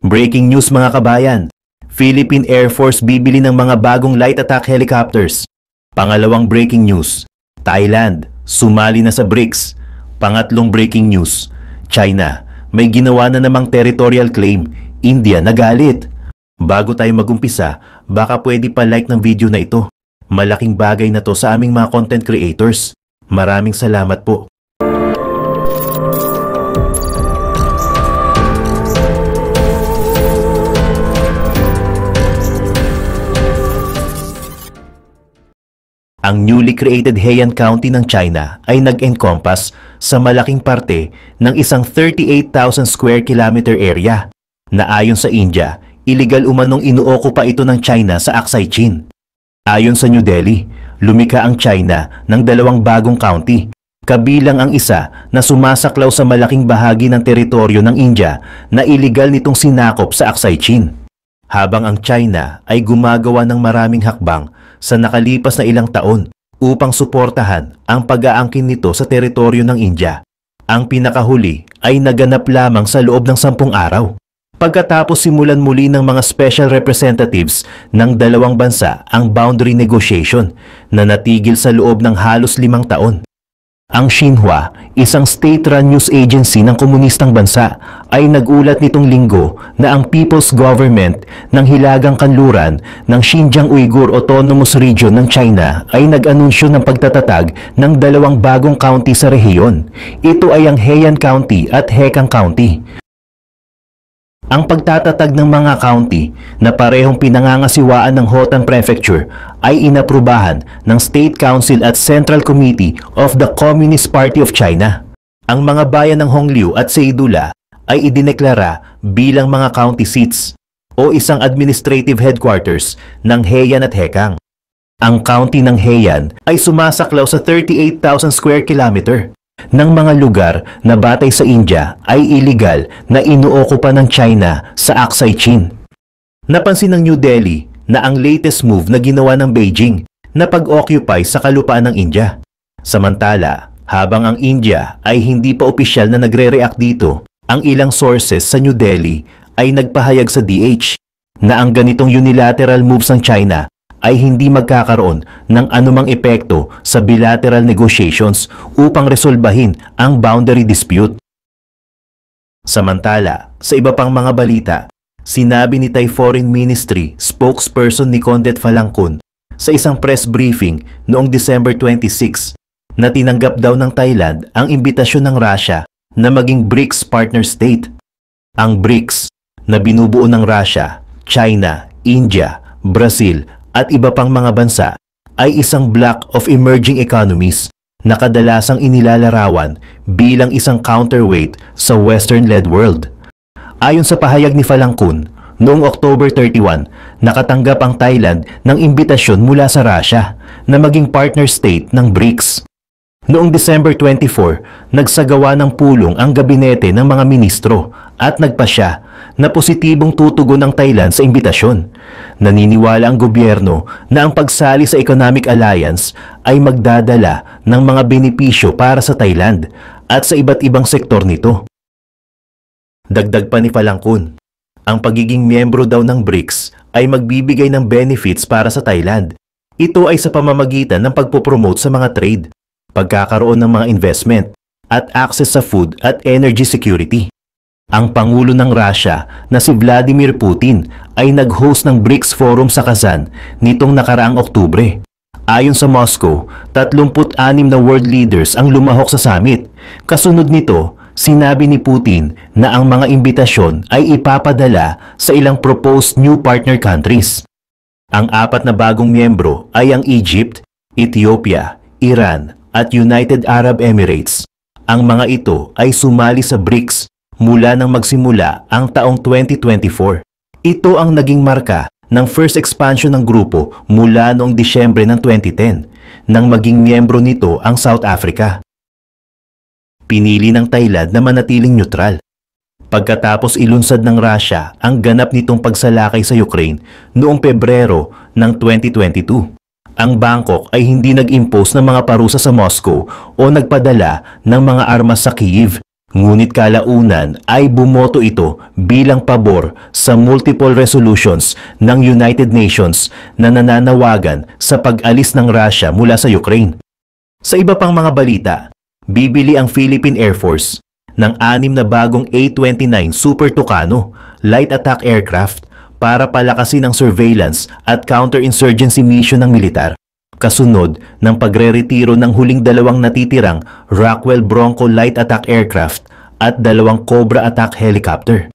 Breaking news mga kabayan, Philippine Air Force bibili ng mga bagong light attack helicopters. Pangalawang breaking news, Thailand, sumali na sa BRICS. Pangatlong breaking news, China, may ginawa na namang territorial claim, India nagalit. Bago tayo magumpisa, baka pwede pa like ng video na ito. Malaking bagay na to sa aming mga content creators. Maraming salamat po. Ang newly created Heian County ng China ay nag-encompass sa malaking parte ng isang 38,000 square kilometer area na ayon sa India, illegal umanong inuokupa ito ng China sa Aksai Chin. Ayon sa New Delhi, lumikha ang China ng dalawang bagong county, kabilang ang isa na sumasaklaw sa malaking bahagi ng teritoryo ng India na illegal nitong sinakop sa Aksai Chin. Habang ang China ay gumagawa ng maraming hakbang sa nakalipas na ilang taon upang suportahan ang pag-aangkin nito sa teritoryo ng India. Ang pinakahuli ay naganap lamang sa loob ng 10 araw. Pagkatapos simulan muli ng mga special representatives ng dalawang bansa ang boundary negotiation na natigil sa loob ng halos 5 taon. Ang Xinhua, isang state-run news agency ng komunistang bansa, ay nagulat nitong linggo na ang People's Government ng Hilagang Kanluran ng Xinjiang Uyghur Autonomous Region ng China ay nag-anunsyo ng pagtatatag ng dalawang bagong county sa rehiyon. Ito ay ang Heian County at Hekang County. Ang pagtatatag ng mga county na parehong pinangangasiwaan ng Hotan Prefecture ay inaprubahan ng State Council at Central Committee of the Communist Party of China. Ang mga bayan ng Hongliu at Seidula ay idineklara bilang mga county seats o isang administrative headquarters ng Heian at Hekang. Ang county ng Heian ay sumasaklaw sa 38,000 square kilometer ng mga lugar na batay sa India ay illegal na inuokupa ng China sa Aksai Chin. Napansin ng New Delhi na ang latest move na ginawa ng Beijing na pag-occupy sa kalupaan ng India. Samantala, habang ang India ay hindi pa opisyal na nagre-react dito, ang ilang sources sa New Delhi ay nagpahayag sa DH na ang ganitong unilateral moves ng China ay hindi magkakaroon ng anumang epekto sa bilateral negotiations upang resolbahin ang boundary dispute. Samantala, sa iba pang mga balita, sinabi ni Thai Foreign Ministry spokesperson Nikondet Phalangkon sa isang press briefing noong December 26 na tinanggap daw ng Thailand ang imbitasyon ng Russia na maging BRICS partner state. Ang BRICS na binubuo ng Russia, China, India, Brazil, at iba pang mga bansa ay isang block of emerging economies na kadalasang inilalarawan bilang isang counterweight sa Western-led world. Ayon sa pahayag ni Phalangkon, noong October 31, nakatanggap ang Thailand ng imbitasyon mula sa Russia na maging partner state ng BRICS. Noong December 24, nagsagawa ng pulong ang gabinete ng mga ministro at nagpasya na positibong tutugon ng Thailand sa imbitasyon. Naniniwala ang gobyerno na ang pagsali sa Economic Alliance ay magdadala ng mga benepisyo para sa Thailand at sa iba't ibang sektor nito. Dagdag pa ni Phalangkon, ang pagiging miyembro daw ng BRICS ay magbibigay ng benefits para sa Thailand. Ito ay sa pamamagitan ng pagpopromote sa mga trade, pagkakaroon ng mga investment, at access sa food at energy security. Ang Pangulo ng Russia na si Vladimir Putin ay nag-host ng BRICS Forum sa Kazan nitong nakaraang Oktubre. Ayon sa Moscow, 36 na world leaders ang lumahok sa summit. Kasunod nito, sinabi ni Putin na ang mga imbitasyon ay ipapadala sa ilang proposed new partner countries. Ang 4 na bagong miyembro ay ang Egypt, Ethiopia, Iran at United Arab Emirates. Ang mga ito ay sumali sa BRICS mula nang magsimula ang taong 2024. Ito ang naging marka ng first expansion ng grupo mula noong Disyembre ng 2010 nang maging miyembro nito ang South Africa. Pinili ng Thailand na manatiling neutral pagkatapos ilunsad ng Russia ang ganap nitong pagsalakay sa Ukraine noong Pebrero ng 2022. Ang Bangkok ay hindi nag-impose ng mga parusa sa Moscow o nagpadala ng mga armas sa Kyiv, Ngunit kalaunan ay bumoto ito bilang pabor sa multiple resolutions ng United Nations na nananawagan sa pag-alis ng Russia mula sa Ukraine. Sa iba pang mga balita, bibili ang Philippine Air Force ng 6 na bagong A-29 Super Tucano light attack aircraft para palakasin ang surveillance at counterinsurgency mission ng militar, kasunod ng pagre-retiro ng huling 2 natitirang Rockwell Bronco light attack aircraft at 2 Cobra attack helicopter.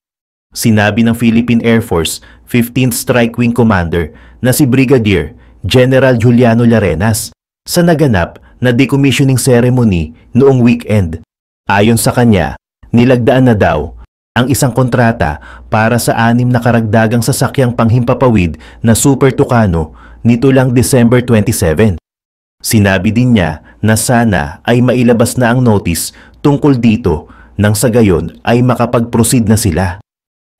Sinabi ng Philippine Air Force 15th Strike Wing Commander na si Brigadier General Juliano Larenas sa naganap na decommissioning ceremony noong weekend. Ayon sa kanya, nilagdaan na daw ang isang kontrata para sa 6 na karagdagang sasakyang panghimpapawid na Super Tucano nito lang December 27. Sinabi din niya na sana ay mailabas na ang notice tungkol dito nang sa gayon ay makapag-proceed na sila.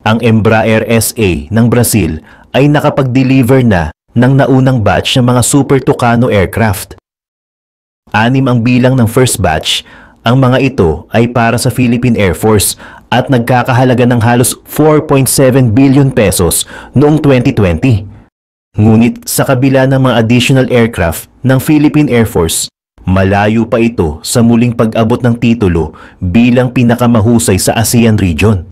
Ang Embraer SA ng Brazil ay nakapag-deliver na ng naunang batch ng mga Super Tucano aircraft. 6 ang bilang ng first batch. Ang mga ito ay para sa Philippine Air Force at nagkakahalaga ng halos 4.7 billion pesos noong 2020. Ngunit sa kabila ng mga additional aircraft ng Philippine Air Force, malayo pa ito sa muling pag-abot ng titulo bilang pinakamahusay sa ASEAN region.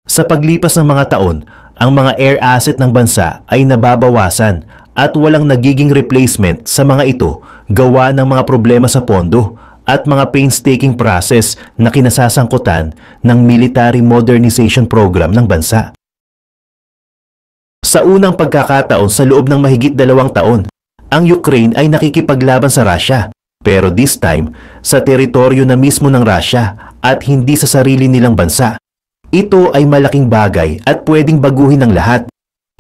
Sa paglipas ng mga taon, ang mga air asset ng bansa ay nababawasan at walang nagiging replacement sa mga ito gawa ng mga problema sa pondo at mga painstaking process na kinasasangkutan ng military modernization program ng bansa. Sa unang pagkakataon sa loob ng mahigit 2 taon, ang Ukraine ay nakikipaglaban sa Russia, pero this time sa teritoryo na mismo ng Russia at hindi sa sarili nilang bansa. Ito ay malaking bagay at pwedeng baguhin ng lahat.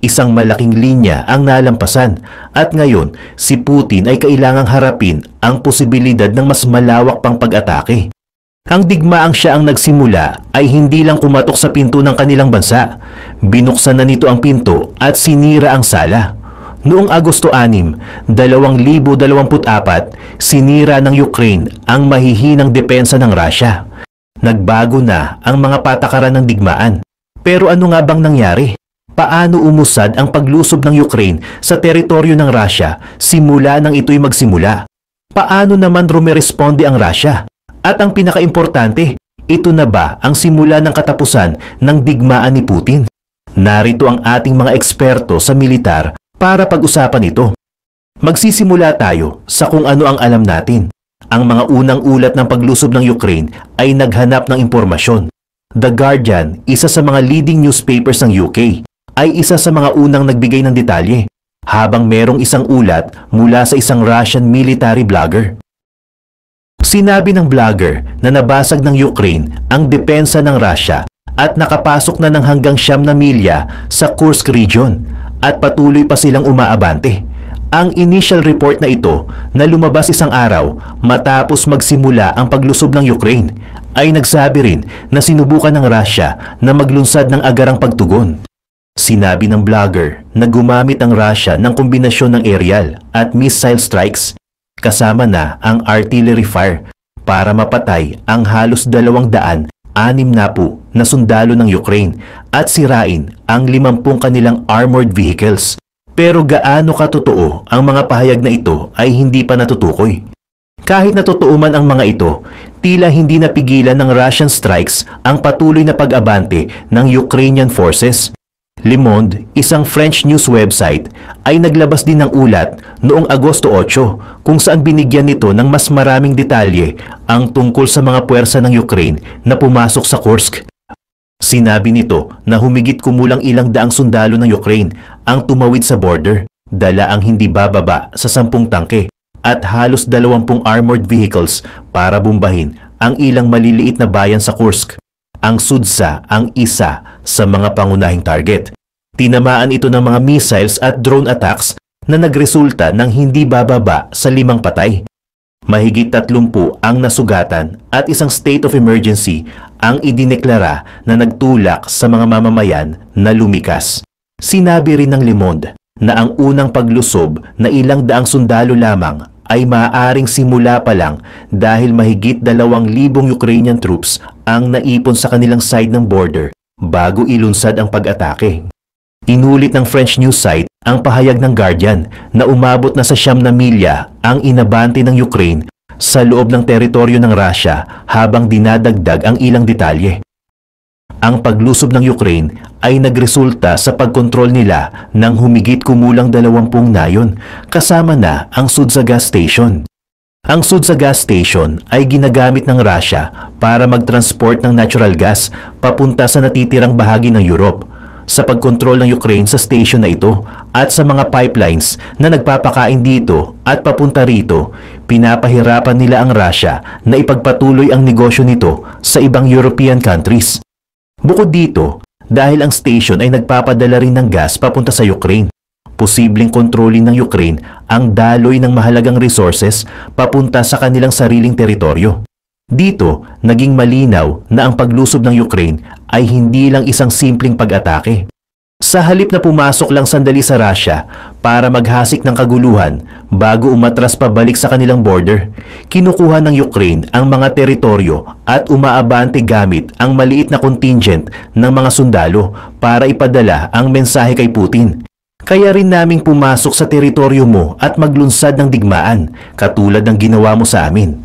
Isang malaking linya ang nalampasan at ngayon si Putin ay kailangang harapin ang posibilidad ng mas malawak pang pag-atake. Ang digmaang siya ang nagsimula ay hindi lang kumatok sa pinto ng kanilang bansa. Binuksan na nito ang pinto at sinira ang sala. Noong Agosto 6, 2024, sinira ng Ukraine ang mahihinang depensa ng Russia. Nagbago na ang mga patakaran ng digmaan. Pero ano nga bang nangyari? Paano umusad ang paglusob ng Ukraine sa teritoryo ng Russia simula nang ito'y magsimula? Paano naman rumeresponde ang Russia? At ang pinakaimportante, ito na ba ang simula ng katapusan ng digmaan ni Putin? Narito ang ating mga eksperto sa militar para pag-usapan ito. Magsisimula tayo sa kung ano ang alam natin. Ang mga unang ulat ng paglusob ng Ukraine ay naghanap ng impormasyon. The Guardian, isa sa mga leading newspapers ng UK, ay isa sa mga unang nagbigay ng detalye, habang merong isang ulat mula sa isang Russian military blogger. Sinabi ng blogger na nabasag ng Ukraine ang depensa ng Russia at nakapasok na ng hanggang 9 milya sa Kursk region at patuloy pa silang umaabante. Ang initial report na ito na lumabas isang araw matapos magsimula ang paglusob ng Ukraine ay nagsabi rin na sinubukan ng Russia na maglunsad ng agarang pagtugon. Sinabi ng blogger na gumamit ang Russia ng kombinasyon ng aerial at missile strikes kasama na ang artillery fire para mapatay ang halos 260 na sundalo ng Ukraine at sirain ang 50 kanilang armored vehicles. Pero gaano katotoo ang mga pahayag na ito ay hindi pa natutukoy. Kahit natotoo man ang mga ito, tila hindi napigilan ng Russian strikes ang patuloy na pag-abante ng Ukrainian forces. Le Monde, isang French news website, ay naglabas din ng ulat noong Agosto 8 kung saan binigyan nito ng mas maraming detalye ang tungkol sa mga puwersa ng Ukraine na pumasok sa Kursk. Sinabi nito na humigit kumulang ilang daang sundalo ng Ukraine ang tumawid sa border, dala ang hindi bababa sa 10 tangke at halos 20 armored vehicles para bombahin ang ilang maliliit na bayan sa Kursk. Ang Sudsa ang isa sa mga pangunahing target. Tinamaan ito ng mga missiles at drone attacks na nagresulta ng hindi bababa sa 5 patay. Mahigit 30 ang nasugatan at isang state of emergency ang idineklara na nagtulak sa mga mamamayan na lumikas. Sinabi rin ng Le Monde na ang unang paglusob na ilang daang sundalo lamang ay maaaring simula pa lang dahil mahigit 2,000 Ukrainian troops ang naipon sa kanilang side ng border bago ilunsad ang pag-atake. Inulit ng French news site ang pahayag ng Guardian na umabot na sa 9 milya ang inabante ng Ukraine sa loob ng teritoryo ng Russia habang dinadagdag ang ilang detalye. Ang paglusob ng Ukraine ay nagresulta sa pagkontrol nila ng humigit kumulang 20 nayon kasama na ang Sudza gas station. Ang Sudza gas station ay ginagamit ng Russia para mag-transport ng natural gas papunta sa natitirang bahagi ng Europe. Sa pagkontrol ng Ukraine sa station na ito at sa mga pipelines na nagpapakain dito at papunta rito, pinapahirapan nila ang Russia na ipagpatuloy ang negosyo nito sa ibang European countries. Bukod dito, dahil ang station ay nagpapadala rin ng gas papunta sa Ukraine, posibleng kontrolin ng Ukraine ang daloy ng mahalagang resources papunta sa kanilang sariling teritoryo. Dito, naging malinaw na ang paglusob ng Ukraine ay hindi lang isang simpleng pag-atake. Sa halip na pumasok lang sandali sa Russia para maghasik ng kaguluhan bago umatras pabalik sa kanilang border, kinukuha ng Ukraine ang mga teritoryo at umaabante gamit ang maliit na contingent ng mga sundalo para ipadala ang mensahe kay Putin. Kaya rin naming pumasok sa teritoryo mo at maglunsad ng digmaan, katulad ng ginawa mo sa amin.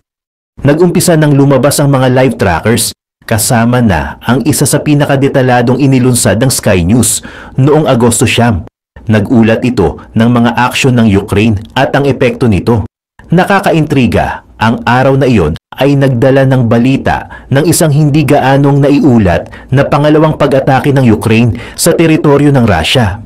Nag-umpisa nang lumabas ang mga live trackers, kasama na ang isa sa pinakadetaladong inilunsad ng Sky News noong Agosto 9. Nag-ulat ito ng mga aksyon ng Ukraine at ang epekto nito. Nakakaintriga, ang araw na iyon ay nagdala ng balita ng isang hindi gaanong naiulat na pangalawang pag-atake ng Ukraine sa teritoryo ng Russia.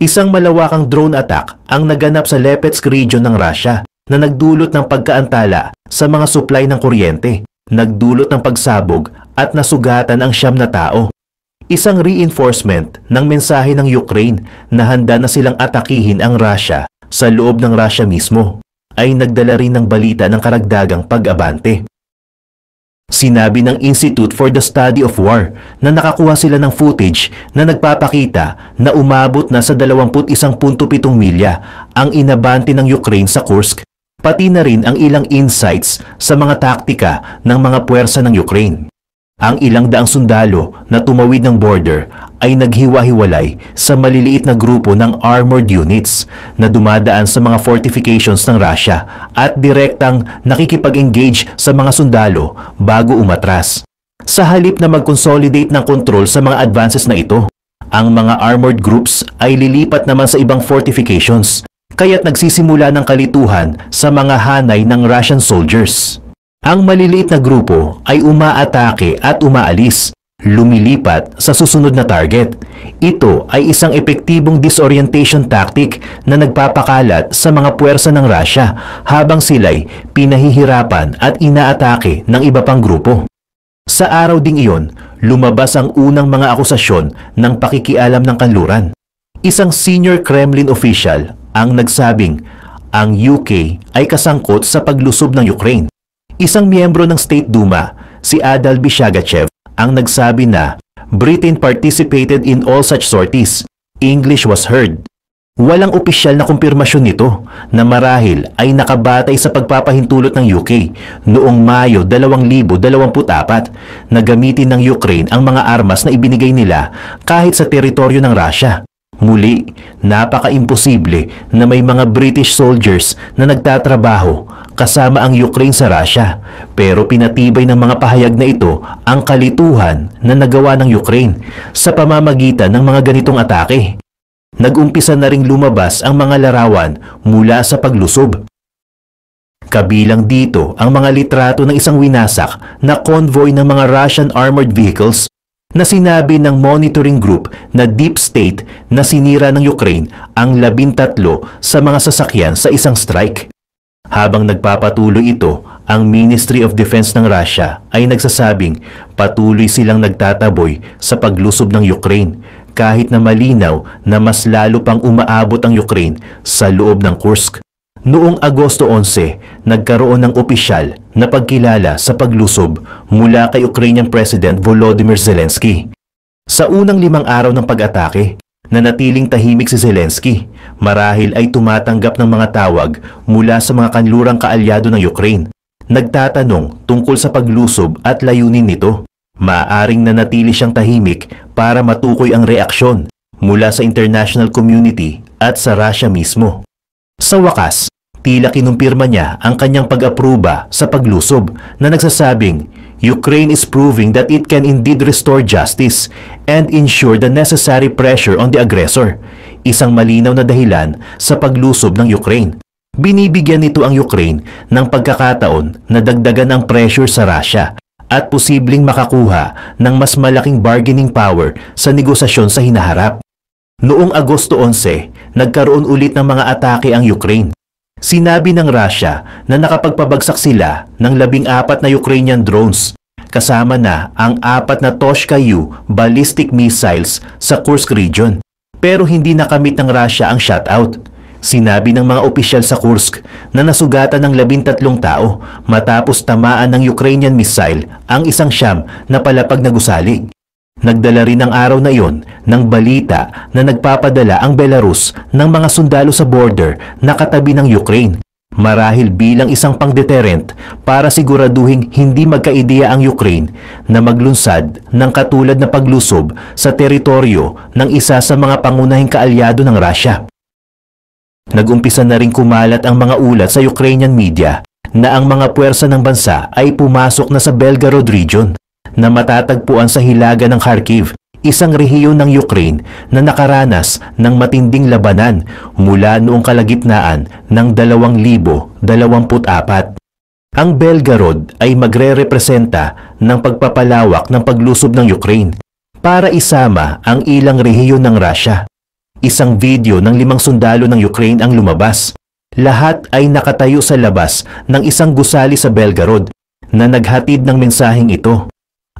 Isang malawakang drone attack ang naganap sa Lipetsk region ng Russia na nagdulot ng pagkaantala sa mga supply ng kuryente, nagdulot ng pagsabog at nasugatan ang 9 na tao. Isang reinforcement ng mensahe ng Ukraine na handa na silang atakihin ang Russia sa loob ng Russia mismo ay nagdala rin ng balita ng karagdagang pag-abante. Sinabi ng Institute for the Study of War na nakakuha sila ng footage na nagpapakita na umabot na sa 21.7 milya ang inabante ng Ukraine sa Kursk, pati na rin ang ilang insights sa mga taktika ng mga puwersa ng Ukraine. Ang ilang daang sundalo na tumawid ng border ay naghiwa-hiwalay sa maliliit na grupo ng armored units na dumadaan sa mga fortifications ng Russia at direktang nakikipag-engage sa mga sundalo bago umatras. Sa halip na mag-consolidate ng kontrol sa mga advances na ito, ang mga armored groups ay lilipat naman sa ibang fortifications, kaya't nagsisimula ng kalituhan sa mga hanay ng Russian soldiers. Ang maliliit na grupo ay umaatake at umaalis, lumilipat sa susunod na target. Ito ay isang epektibong disorientation tactic na nagpapakalat sa mga puwersa ng Russia habang sila'y pinahihirapan at inaatake ng iba pang grupo. Sa araw ding iyon, lumabas ang unang mga akusasyon ng pakikialam ng kanluran. Isang senior Kremlin official ang nagsabing ang UK ay kasangkot sa paglusob ng Ukraine. Isang miyembro ng State Duma, si Adal Bishagachev, ang nagsabi na Britain participated in all such sorties. English was heard. Walang opisyal na kumpirmasyon nito na marahil ay nakabatay sa pagpapahintulot ng UK noong Mayo 2024 na gamitin ng Ukraine ang mga armas na ibinigay nila kahit sa teritoryo ng Russia. Muli, napaka-imposible na may mga British soldiers na nagtatrabaho kasama ang Ukraine sa Russia, pero pinatibay ng mga pahayag na ito ang kalituhan na nagawa ng Ukraine sa pamamagitan ng mga ganitong atake. Nag-umpisa na ring lumabas ang mga larawan mula sa paglusob. Kabilang dito ang mga litrato ng isang winasak na convoy ng mga Russian armored vehicles na sinabi ng monitoring group na Deep State na sinira ng Ukraine ang 13 sa mga sasakyan sa isang strike. Habang nagpapatuloy ito, ang Ministry of Defense ng Russia ay nagsasabing patuloy silang nagtataboy sa paglusob ng Ukraine kahit na malinaw na mas lalo pang umaabot ang Ukraine sa loob ng Kursk. Noong Agosto 11, nagkaroon ng opisyal na pagkilala sa paglusob mula kay Ukrainian President Volodymyr Zelensky. Sa unang 5 araw ng pag-atake, nanatiling tahimik si Zelensky. Marahil ay tumatanggap ng mga tawag mula sa mga kanlurang kaalyado ng Ukraine. Nagtatanong tungkol sa paglusob at layunin nito. Maaaring nanatili siyang tahimik para matukoy ang reaksyon mula sa international community at sa Russia mismo. Sa wakas, tila kinumpirma niya ang kanyang pag-apruba sa paglusob na nagsasabing Ukraine is proving that it can indeed restore justice and ensure the necessary pressure on the aggressor. Isang malinaw na dahilan sa paglusob ng Ukraine. Binibigyan nito ang Ukraine ng pagkakataon na dagdagan ang pressure sa Russia at posibleng makakuha ng mas malaking bargaining power sa negosasyon sa hinaharap. Noong Agosto 11, nagkaroon ulit ng mga atake ang Ukraine. Sinabi ng Russia na nakapagpabagsak sila ng 14 na Ukrainian drones, kasama na ang 4 na Toshka-U ballistic missiles sa Kursk region. Pero hindi nakamit ng Russia ang shutout. Sinabi ng mga opisyal sa Kursk na nasugatan ng 13 tao matapos tamaan ng Ukrainian missile ang isang siyam na palapag na gusali. Nagdala rin ang araw na iyon ng balita na nagpapadala ang Belarus ng mga sundalo sa border na katabi ng Ukraine, marahil bilang isang pang-deterrent para siguraduhing hindi magkaideya ang Ukraine na maglunsad ng katulad na paglusob sa teritoryo ng isa sa mga pangunahing kaalyado ng Russia. Nag-umpisa na rin kumalat ang mga ulat sa Ukrainian media na ang mga puwersa ng bansa ay pumasok na sa Belgorod region na matatagpuan sa hilaga ng Kharkiv, isang rehiyon ng Ukraine na nakaranas ng matinding labanan mula noong kalagitnaan ng 2024. Ang Belgorod ay magre-representa ng pagpapalawak ng paglusob ng Ukraine para isama ang ilang rehiyon ng Russia. Isang video ng 5 sundalo ng Ukraine ang lumabas. Lahat ay nakatayo sa labas ng isang gusali sa Belgorod na naghatid ng mensaheng ito.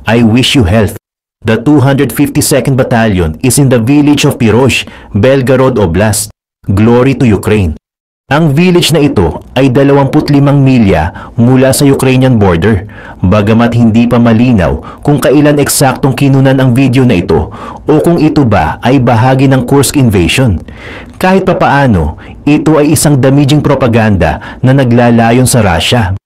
I wish you health. The 252nd Battalion is in the village of Pirozh, Belgorod Oblast. Glory to Ukraine. Ang village na ito ay 25 milya mula sa Ukrainian border, bagamat hindi pa malinaw kung kailan eksaktong kinunan ang video na ito o kung ito ba ay bahagi ng Kursk invasion. Kahit papaano, ito ay isang damaging propaganda na naglalayon sa Russia.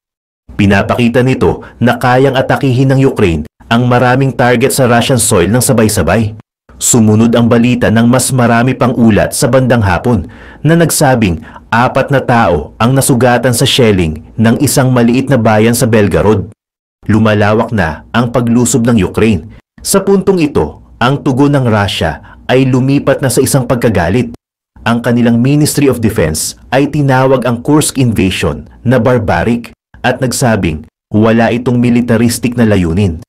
Pinapakita nito na kayang atakihin ng Ukraine ang maraming target sa Russian soil ng sabay-sabay. Sumunod ang balita ng mas marami pang ulat sa bandang hapon na nagsabing 4 na tao ang nasugatan sa shelling ng isang maliit na bayan sa Belgorod. Lumalawak na ang paglusob ng Ukraine. Sa puntong ito, ang tugon ng Russia ay lumipat na sa isang pagkagalit. Ang kanilang Ministry of Defense ay tinawag ang Kursk invasion na barbaric at nagsabing wala itong militaristic na layunin.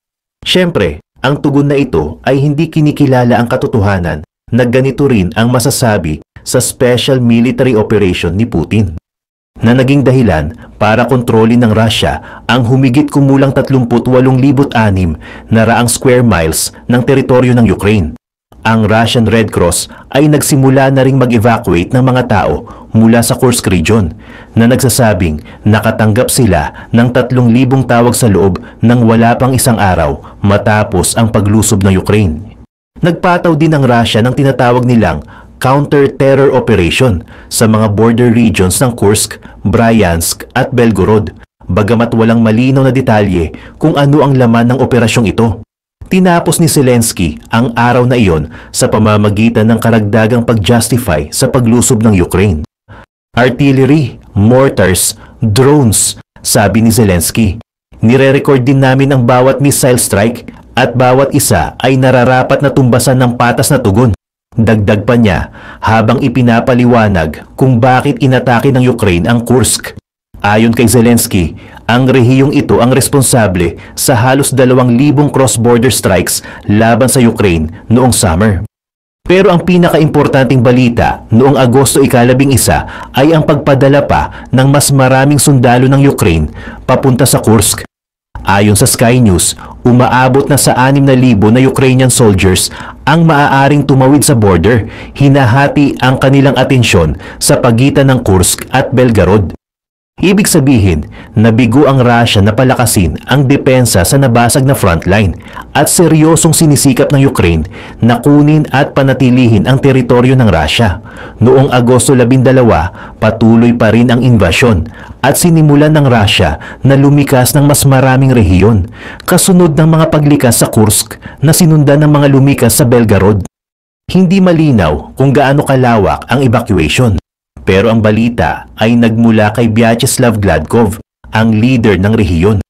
Siyempre, ang tugon na ito ay hindi kinikilala ang katotohanan na ganito rin ang masasabi sa special military operation ni Putin, na naging dahilan para kontrolin ng Russia ang humigit kumulang 38,600 na raang square miles ng teritoryo ng Ukraine. Ang Russian Red Cross ay nagsimula na ring mag-evacuate ng mga tao mula sa Kursk region na nagsasabing nakatanggap sila ng 3,000 tawag sa loob ng wala pang isang araw matapos ang paglusob ng Ukraine. Nagpataw din ang Russia ng tinatawag nilang counter-terror operation sa mga border regions ng Kursk, Bryansk at Belgorod, bagamat walang malinaw na detalye kung ano ang laman ng operasyong ito. Tinapos ni Zelensky ang araw na iyon sa pamamagitan ng karagdagang pag-justify sa paglusob ng Ukraine. Artillery, mortars, drones, sabi ni Zelensky. Nire-record din namin ang bawat missile strike at bawat isa ay nararapat na tumbasan ng patas na tugon. Dagdag pa niya habang ipinapaliwanag kung bakit inatake ng Ukraine ang Kursk. Ayon kay Zelensky, ang rehiyong ito ang responsable sa halos 2,000 cross-border strikes laban sa Ukraine noong summer. Pero ang pinaka-importanting balita noong Agosto 11 ay ang pagpadala pa ng mas maraming sundalo ng Ukraine papunta sa Kursk. Ayon sa Sky News, umaabot na sa 6,000 na Ukrainian soldiers ang maaaring tumawid sa border, hinahati ang kanilang atensyon sa pagitan ng Kursk at Belgorod. Ibig sabihin, nabigo ang Russia na palakasin ang depensa sa nabasag na frontline at seryosong sinisikap ng Ukraine na kunin at panatilihin ang teritoryo ng Russia. Noong Agosto 12, patuloy pa rin ang invasyon at sinimulan ng Russia na lumikas ng mas maraming rehiyon, kasunod ng mga paglikas sa Kursk na sinundan ng mga lumikas sa Belgorod. Hindi malinaw kung gaano kalawak ang evacuation. Pero ang balita ay nagmula kay Vyacheslav Gladkov, ang leader ng rehiyon.